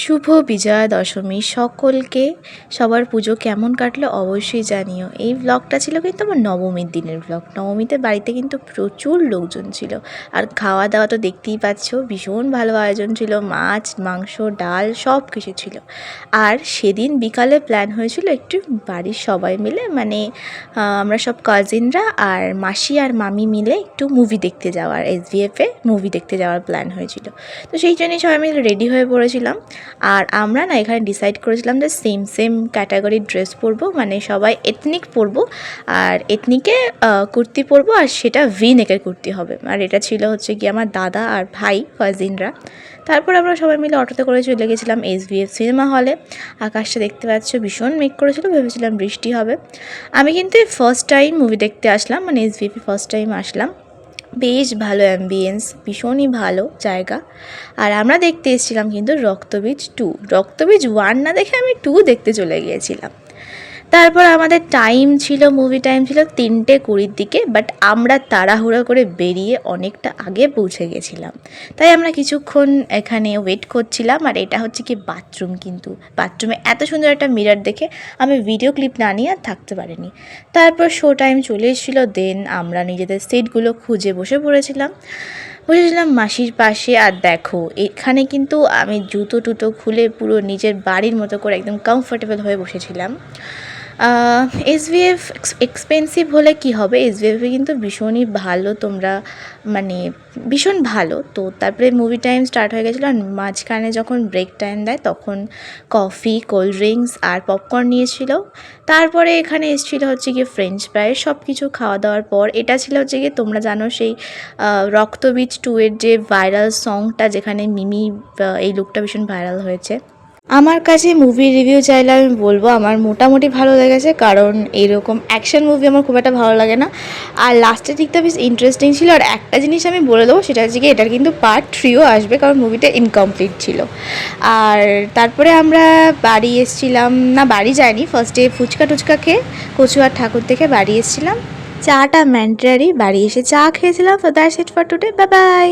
শুভ বিজয়া দশমী সকলকে। সবার পুজো কেমন কাটলো অবশ্যই জানিও। এই ব্লগটা ছিল কিন্তু আমার নবমীর দিনের ব্লগ। নবমীতে বাড়িতে কিন্তু প্রচুর লোকজন ছিল, আর খাওয়া দাওয়া তো দেখতেই পাচ্ছ, ভীষণ ভালো আয়োজন ছিল। মাছ, মাংস, ডাল সব কিছু ছিল। আর সেদিন বিকালে প্ল্যান হয়েছিল একটু বাড়ির সবাই মিলে, মানে আমরা সব কাজিনরা আর মাসি আর মামি মিলে একটু মুভি দেখতে যাওয়ার, SVF-এ মুভি দেখতে যাওয়ার প্ল্যান হয়েছিল। তো সেই জন্যই সবাই মিলে রেডি হয়ে পড়েছিলাম। আর আমরা না এখানে ডিসাইড করেছিলাম যে সেম ক্যাটাগরির ড্রেস পরবো, মানে সবাই এথনিক পরবো, আর এথনিকে কুর্তি পরবো, আর সেটা নেকের কুর্তি হবে। আর এটা ছিল হচ্ছে কি আমার দাদা আর ভাই কাজিনরা। তারপর আমরা সবাই মিলে অটোতে করে চলে গেছিলাম SVF সিনেমা হলে। আকাশটা দেখতে পাচ্ছ ভীষণ মেঘ করেছিল, ভেবেছিলাম বৃষ্টি হবে। আমি কিন্তু ফার্স্ট টাইম মুভি দেখতে আসলাম, মানে SVF ফার্স্ট টাইম আসলাম। বেশ ভালো অ্যাম্বিয়েন্স, ভীষণই ভালো জায়গা। আর আমরা দেখতে এসেছিলাম কিন্তু রক্তবীজ 2। রক্তবীজ 1 না দেখে আমি 2 দেখতে চলে গিয়েছিলাম। তারপর আমাদের মুভি টাইম ছিল 3:20 দিকে, বাট আমরা তাড়াহুড়ো করে বেরিয়ে অনেকটা আগে পৌঁছে গেছিলাম। তাই আমরা কিছুক্ষণ এখানে ওয়েট করছিলাম। আর এটা হচ্ছে কি বাথরুম, কিন্তু বাথরুমে এত সুন্দর একটা মিরর দেখে আমি ভিডিও ক্লিপ না নিয়ে আর থাকতে পারিনি। তারপর শো টাইম চলে এসেছিলো, দেন আমরা নিজেদের সিটগুলো খুঁজে বসেছিলাম মাসির পাশে। আর দেখো এখানে কিন্তু আমি জুতো টুতো খুলে পুরো নিজের বাড়ির মতো করে একদম কমফোর্টেবল হয়ে বসেছিলাম। SVF এক্সপেন্সিভ হলে কি হবে, SVF কিন্তু ভীষণই ভালো, তোমরা মানে ভীষণ ভালো। তো তারপরে মুভি টাইম স্টার্ট হয়ে গেছিলো, আর মাঝখানে যখন ব্রেক টাইম দেয় তখন কফি, কোল্ড ড্রিঙ্কস আর পপকর্ন নিয়েছিল। তারপরে এখানে এসেছিলো হচ্ছে গিয়ে ফ্রেঞ্চ ফ্রাই। সব কিছু খাওয়া দাওয়ার পর এটা ছিল হচ্ছে গিয়ে, তোমরা জানো সেই রক্তবীজ 2-এর যে ভাইরাল সংটা, যেখানে মিমি এই লুকটা ভীষণ ভাইরাল হয়েছে। আমার কাছে মুভি রিভিউ চাইলে আমি বলবো আমার মোটামুটি ভালো লেগেছে, কারণ এরকম অ্যাকশন মুভি আমার খুব একটা ভালো লাগে না। আর লাস্টের দিকটা বেশ ইন্টারেস্টিং ছিল। আর একটা জিনিস আমি বলে দেবো, সেটা হচ্ছে কি এটার কিন্তু পার্ট 3ও আসবে, কারণ মুভিটা ইনকমপ্লিট ছিল। আর তারপরে আমরা বাড়ি এসেছিলাম, না বাড়ি যাইনি, ফার্স্টে ফুচকা টুচকা খেয়ে কচুয়ার ঠাকুর থেকে বাড়ি এসেছিলাম। চাটা ম্যান্ডারি, বাড়ি এসে চা খেয়েছিলাম। তো that's it for today, bye bye.